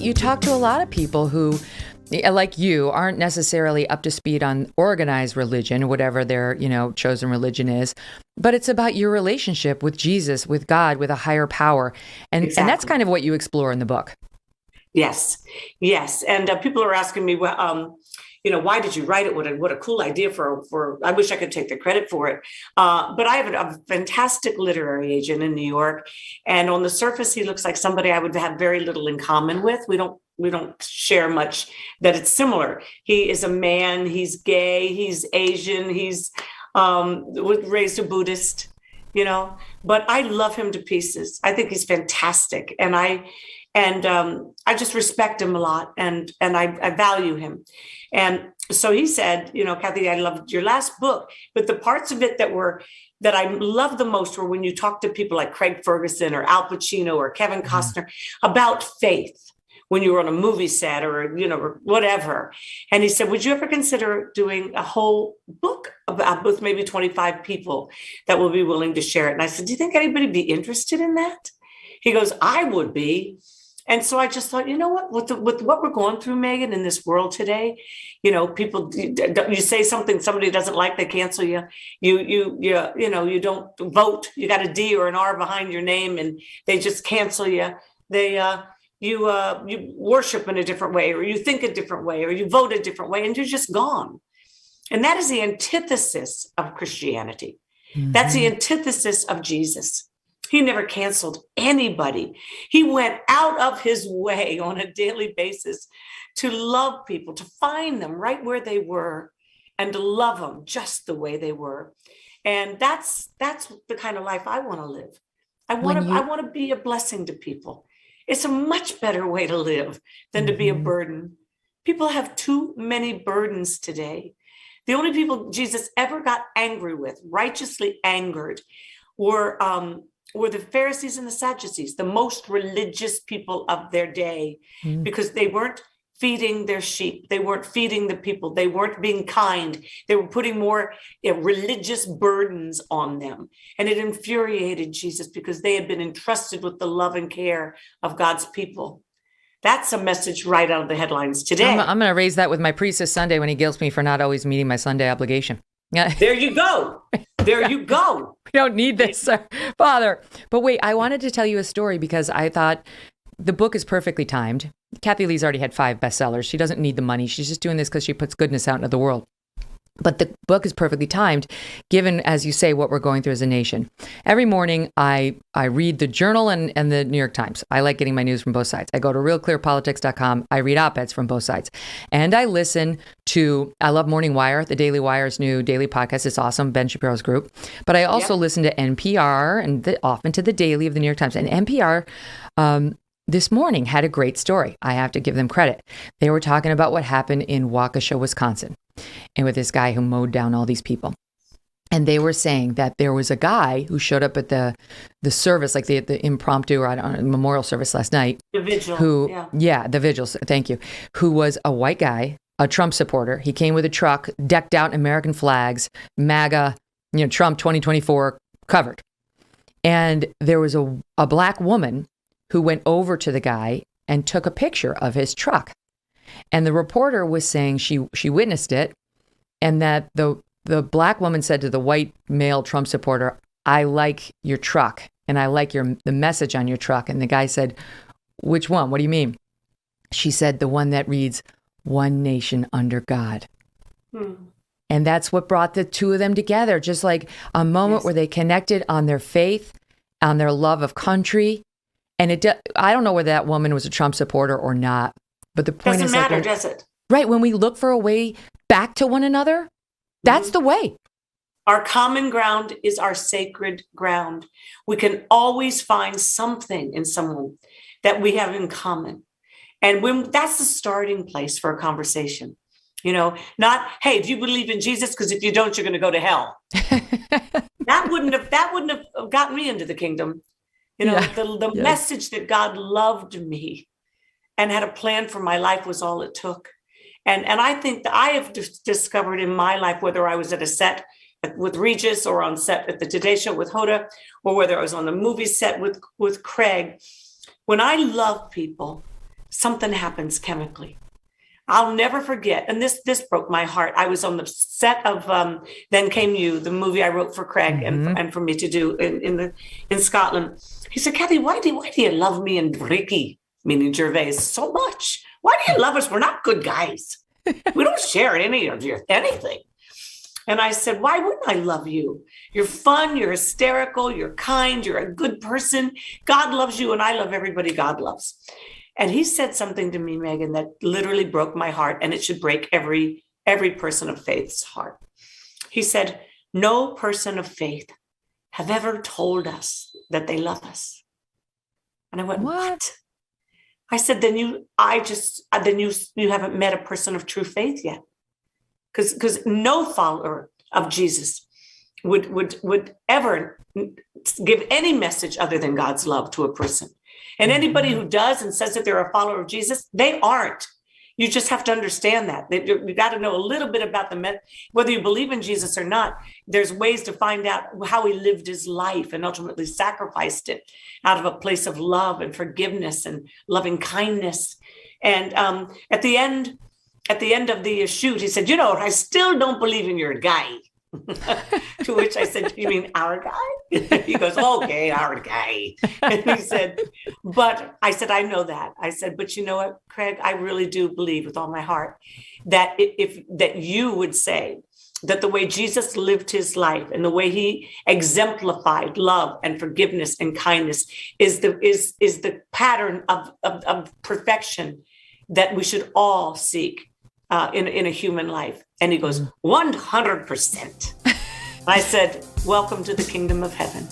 you talk to a lot of people who, like you, aren't necessarily up to speed on organized religion, whatever their, chosen religion is, but it's about your relationship with Jesus, with God, with a higher power. And that's kind of what you explore in the book. Yes. Yes. And people are asking me, well, why did you write it? What a cool idea for, I wish I could take the credit for it. But I have a fantastic literary agent in New York. And on the surface, he looks like somebody I would have very little in common with. We don't share much that it's similar. He is a man, he's gay, he's Asian, he's raised a Buddhist, but I love him to pieces. I think he's fantastic. And I just respect him a lot, and I value him. And so he said, Kathie, I loved your last book, but the parts of it that I loved the most were when you talk to people like Craig Ferguson or Al Pacino or Kevin Costner about faith when you were on a movie set or whatever. And he said, would you ever consider doing a whole book about with maybe 25 people that will be willing to share it? And I said, do you think anybody would be interested in that? He goes, I would be. And so I just thought, with what we're going through, Megyn, in this world today, people, you say something somebody doesn't like, they cancel you. You don't vote. You got a D or an R behind your name, and they just cancel you. You worship in a different way, or you think a different way, or you vote a different way, and you're just gone. And that is the antithesis of Christianity. Mm-hmm. That's the antithesis of Jesus. He never canceled anybody. He went out of his way on a daily basis to love people, to find them right where they were, and to love them just the way they were. And that's the kind of life I want to live. I want to be a blessing to people. It's a much better way to live than to be a burden. People have too many burdens today. The only people Jesus ever got angry with, righteously angered, were the Pharisees and the Sadducees, the most religious people of their day, because they weren't feeding their sheep. They weren't feeding the people. They weren't being kind. They were putting more religious burdens on them. And it infuriated Jesus because they had been entrusted with the love and care of God's people. That's a message right out of the headlines today. I'm going to raise that with my priest this Sunday when he guilts me for not always meeting my Sunday obligation. There you go. There you go. We don't need this, Father. But wait, I wanted to tell you a story because I thought the book is perfectly timed. Kathie Lee's already had 5 bestsellers. She doesn't need the money. She's just doing this because she puts goodness out into the world. But the book is perfectly timed, given, as you say, what we're going through as a nation. Every morning, I read the Journal and the New York Times. I like getting my news from both sides. I go to realclearpolitics.com. I read op-eds from both sides. And I listen to, I love Morning Wire, the Daily Wire's new daily podcast. It's awesome, Ben Shapiro's group. But I also listen to NPR and often to the Daily of the New York Times. And NPR this morning had a great story. I have to give them credit. They were talking about what happened in Waukesha, Wisconsin, and with this guy who mowed down all these people. And they were saying that there was a guy who showed up at the service, like the impromptu or memorial service last night. The vigil. The vigils. Thank you. Who was a white guy, a Trump supporter. He came with a truck decked out in American flags, MAGA, Trump 2024 covered. And there was a black woman who went over to the guy and took a picture of his truck. And the reporter was saying she witnessed it, and that the black woman said to the white male Trump supporter, I like your truck, and I like the message on your truck. And the guy said, which one? What do you mean? She said, the one that reads, One Nation Under God. And that's what brought the two of them together, just like a moment where they connected on their faith, on their love of country. And I don't know whether that woman was a Trump supporter or not, but the point doesn't is, matter, does it? Right. When we look for a way back to one another, that's the way. Our common ground is our sacred ground. We can always find something in someone that we have in common. And that's the starting place for a conversation. Not, hey, do you believe in Jesus? Because if you don't, you're going to go to hell. That wouldn't have gotten me into the kingdom. The message that God loved me and had a plan for my life was all it took. And I think that I have discovered in my life, whether I was at a set with Regis or on set at the Today Show with Hoda, or whether I was on the movie set with Craig, when I love people, something happens chemically. I'll never forget. And this broke my heart. I was on the set of Then Came You, the movie I wrote for Craig and for me to do in Scotland. He said, Kathie, why do you love me and Ricky, meaning Gervais, so much? Why do you love us? We're not good guys. We don't share any of your anything. And I said, why wouldn't I love you? You're fun, you're hysterical, you're kind, you're a good person. God loves you, and I love everybody God loves. And he said something to me, Megyn, that literally broke my heart, and it should break every person of faith's heart. He said, no person of faith have ever told us that they love us. And I went, what? I said, then you haven't met a person of true faith yet. Because no follower of Jesus would ever give any message other than God's love to a person. And anybody who does and says that they're a follower of Jesus, they aren't. You just have to understand that. You got to know a little bit about whether you believe in Jesus or not. There's ways to find out how he lived his life and ultimately sacrificed it out of a place of love and forgiveness and loving kindness. And at the end of the shoot, he said, I still don't believe in your guy. To which I said, you mean our guy? He goes, okay, our guy. And he said, but I said, I know that. I said, but you know what, Craig, I really do believe with all my heart that that you would say that the way Jesus lived his life and the way he exemplified love and forgiveness and kindness is the pattern of perfection that we should all seek in a human life. And he goes, 100%. I said, welcome to the kingdom of heaven.